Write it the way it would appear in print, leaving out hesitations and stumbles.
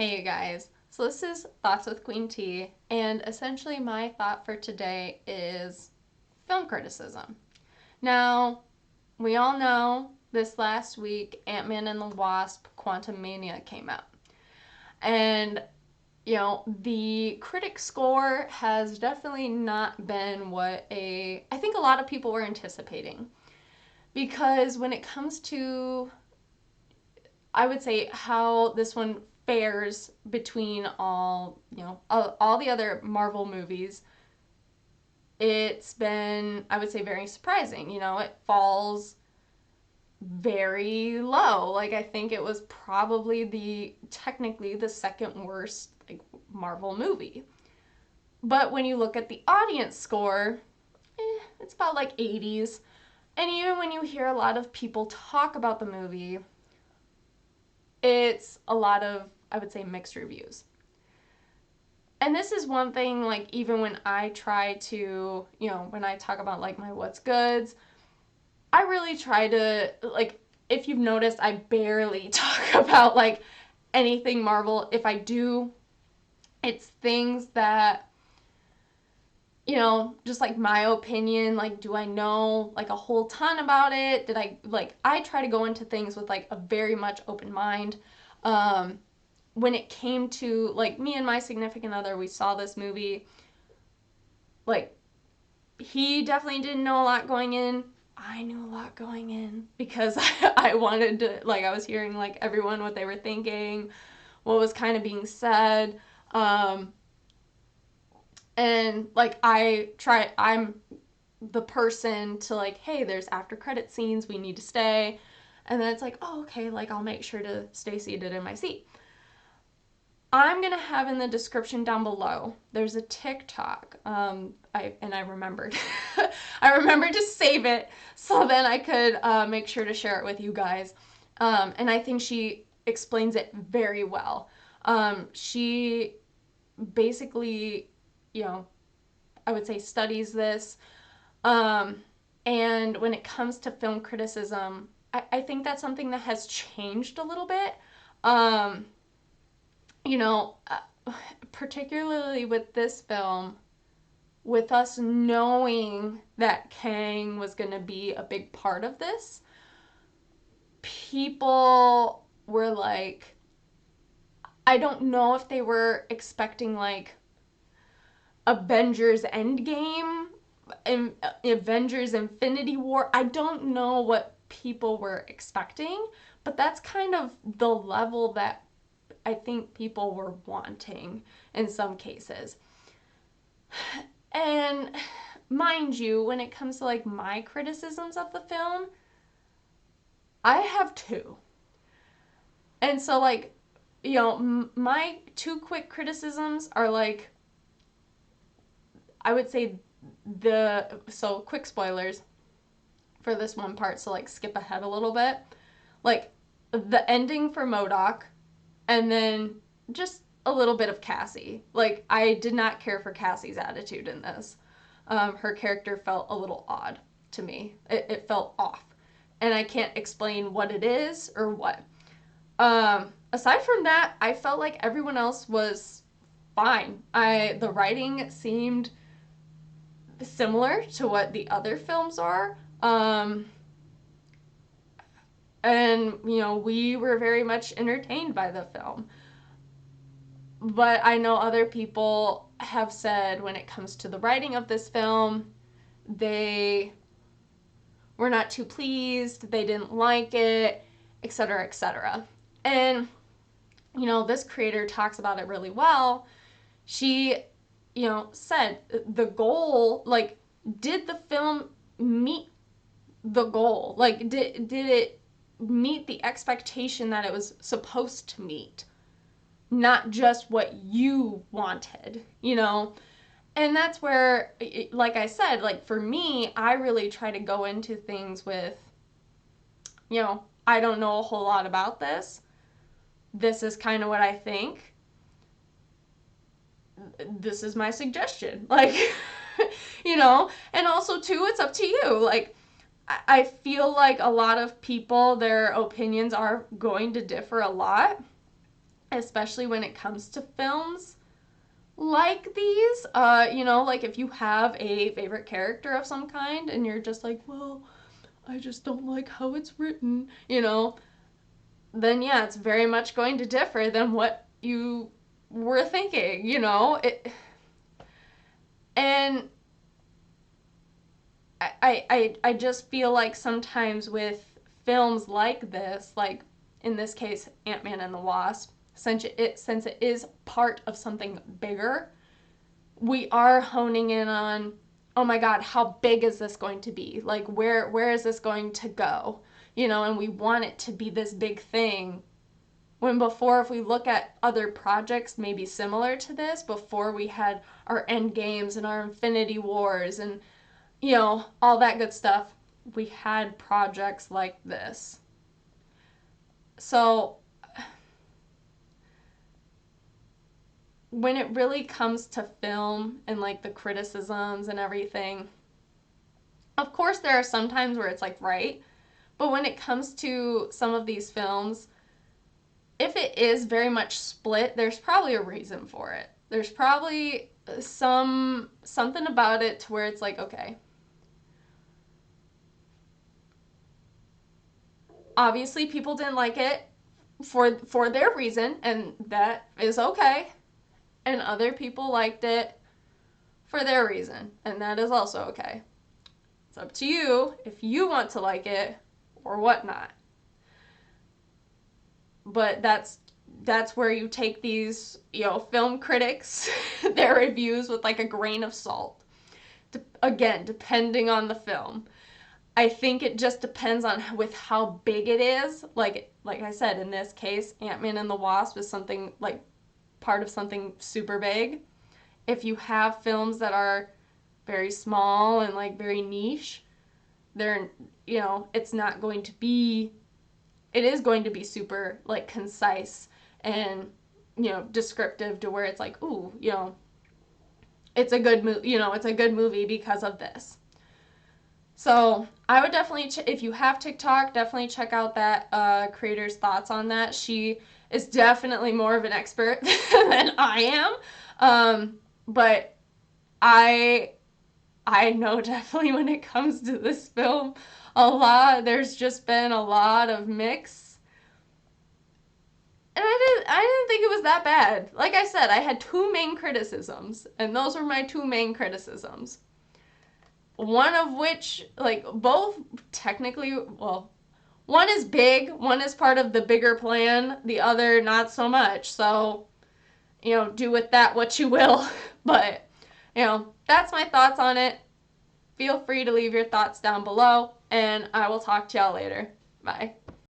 Hey you guys, so this is Thoughts with Queen T, and essentially my thought for today is film criticism. Now, we all know this last week Ant-Man and the Wasp Quantumania came out. And, the critic score has definitely not been what I think a lot of people were anticipating. Because when it comes to I would say how this one fares between all the other Marvel movies, it's been, I would say, very surprising. It falls very low. Like, I think it was probably technically the second worst like Marvel movie. But when you look at the audience score, it's about like 80s. And even when you hear a lot of people talk about the movie, it's a lot of, I would say, mixed reviews. And this is one thing, like, even when I try to, when I talk about, like, my what's goods, I really try to, like, if you've noticed, I barely talk about, like, anything Marvel. If I do, it's things that, just like my opinion, like, do I know, like, a whole ton about it? I try to go into things with, like, a very much open mind. When it came to, like, me and my significant other, we saw this movie. Like, he definitely didn't know a lot going in. I knew a lot going in because I wanted to, like, I was hearing, like, everyone what they were thinking, what was kind of being said. And, like, I'm the person to, like, hey, there's after credit scenes, we need to stay. And then it's like, oh, okay, like, I'll make sure to stay seated in my seat. I'm going to have in the description down below, there's a TikTok. I remembered. I remembered to save it so then I could make sure to share it with you guys. And I think she explains it very well. She basically, I would say studies this. And when it comes to film criticism, I think that's something that has changed a little bit. You know, particularly with this film, with us knowing that Kang was going to be a big part of this, people were like, I don't know if they were expecting like Avengers Endgame and Avengers Infinity War. I don't know what people were expecting, but that's kind of the level that I think people were wanting in some cases. And mind you, when it comes to like my criticisms of the film, I have two. And so, like, my two quick criticisms are like, I would say so quick spoilers for this one part, so like skip ahead a little bit. Like, the ending for MODOK, and then just a little bit of Cassie. Like, I did not care for Cassie's attitude in this. Her character felt a little odd to me. It felt off. And I can't explain what it is or what. Aside from that, I felt like everyone else was fine. The writing seemed similar to what the other films are. And, we were very much entertained by the film. But I know other people have said when it comes to the writing of this film, they were not too pleased, they didn't like it, etc., etc. And, this creator talks about it really well. She, said the goal, like, did the film meet the goal? Like, did it meet the expectation that it was supposed to meet? Not just what you wanted, And that's where, like I said, like for me, I really try to go into things with, I don't know a whole lot about this. This is kind of what I think. This is my suggestion. Like, and also too, it's up to you. Like, I feel like a lot of people, their opinions are going to differ a lot. especially when it comes to films like these. Like if you have a favorite character of some kind and you're just like, well, I just don't like how it's written, then yeah, it's very much going to differ than what you were thinking, and I just feel like sometimes with films like this, like in this case, Ant-Man and the Wasp, since it is part of something bigger, we are honing in on, oh my God, how big is this going to be? Like where is this going to go? And we want it to be this big thing. When before, if we look at other projects maybe similar to this, before we had our End Games and our Infinity Wars and all that good stuff, we had projects like this. So when it really comes to film and like the criticisms and everything, of course there are some times where it's like right, but when it comes to some of these films, if it is very much split, there's probably a reason for it. There's probably something about it to where it's like, okay, obviously people didn't like it for their reason, and that is okay. And other people liked it for their reason, and that is also okay. It's up to you if you want to like it or whatnot. But that's where you take these, film critics, their reviews with like a grain of salt. Again, depending on the film. I think it just depends on with how big it is. Like I said, in this case, Ant-Man and the Wasp is something like part of something super big. If you have films that are very small and like very niche, they're it's not going to be, it is going to be super like concise and descriptive to where it's like, ooh, it's a good movie, it's a good movie because of this. So I would definitely, if you have TikTok, definitely check out that creator's thoughts on that. She is definitely more of an expert than I am, but I know definitely when it comes to this film, there's just been a lot of mix. And I didn't think it was that bad. Like I said, I had two main criticisms, and those were my two main criticisms. One of which, like, both technically, well, one is big, one is part of the bigger plan, the other not so much. So, do with that what you will. But, that's my thoughts on it. Feel free to leave your thoughts down below, and I will talk to y'all later. Bye.